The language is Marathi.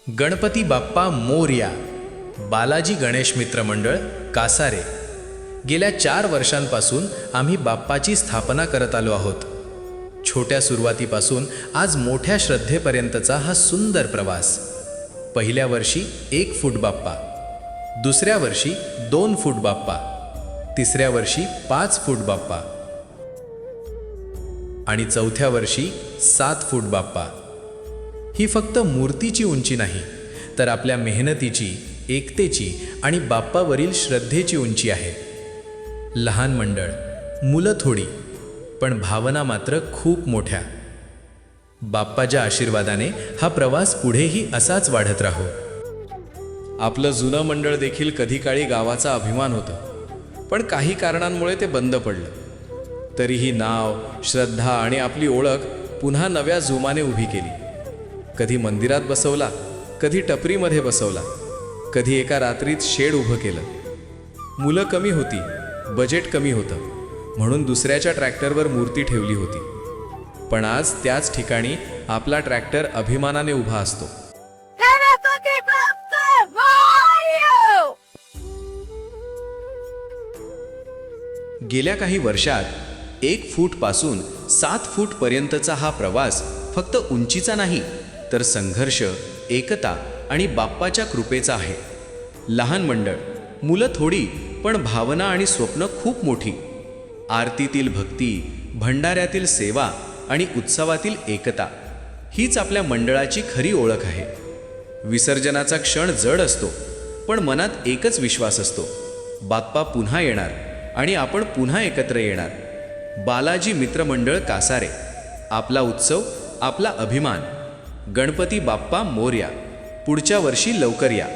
गणपती बाप्पा मोरया. बालाजी गणेश मित्र मंडळ कासारे. गेल्या 4 वर्षांपासून आम्ही बाप्पाची स्थापना करत आलो आहोत. छोट्या सुरुवातीपासून आज मोठ्या श्रद्धेपर्यंतचा हा सुंदर प्रवास. पहिल्या वर्षी 1 फूट बाप्पा, दुसऱ्या वर्षी 2 फूट बाप्पा, तिसऱ्या वर्षी 5 फूट बाप्पा आणि चौथ्या वर्षी 7 फूट बाप्पा. ही फक्त मूर्तीची उंची नाही, तर आपल्या मेहनतीची, एकतेची आणि बाप्पावरील श्रद्धेची उंची आहे. लहान मंडळ, मुलं थोडी, पण भावना मात्र खूप मोठ्या. बाप्पाच्या आशीर्वादाने हा प्रवास पुढेही असाच वाढत राहो. आपलं जुनं मंडळ देखील कधी काळी गावाचा अभिमान होतं, पण काही कारणांमुळे ते बंद पडलं. तरीही नाव, श्रद्धा आणि आपली ओळख पुन्हा नव्या जोमाने उभी केली. कधी मंदिरात बसवला, कधी टपरीमध्ये बसवला, कधी एका रात्रीत शेड उभं केलं. मुलं कमी होती, बजेट कमी होतं, म्हणून दुसऱ्याच्या ट्रॅक्टरवर मूर्ती ठेवली होती. पण आज त्याच ठिकाणी आपला ट्रॅक्टर अभिमानाने उभा असतो. गेल्या काही वर्षात 1 फूट पासून 7 फूट पर्यंतचा हा प्रवास फक्त उंचीचा नाही, तर संघर्ष, एकता आणि बाप्पाच्या कृपेचा आहे. लहान मंडळ, मुलं थोडी, पण भावना आणि स्वप्न खूप मोठी. आरतीतील भक्ती, भंडाऱ्यातील सेवा आणि उत्सवातील एकता, हीच आपल्या मंडळाची खरी ओळख आहे. विसर्जनाचा क्षण जड असतो, पण मनात एकच विश्वास असतो: बाप्पा पुन्हा येणार आणि आपण पुन्हा एकत्र येणार. बालाजी मित्रमंडळ कासारे. आपला उत्सव, आपला अभिमान. गणपती बाप्पा मोरया. पुढच्या वर्षी लवकर या.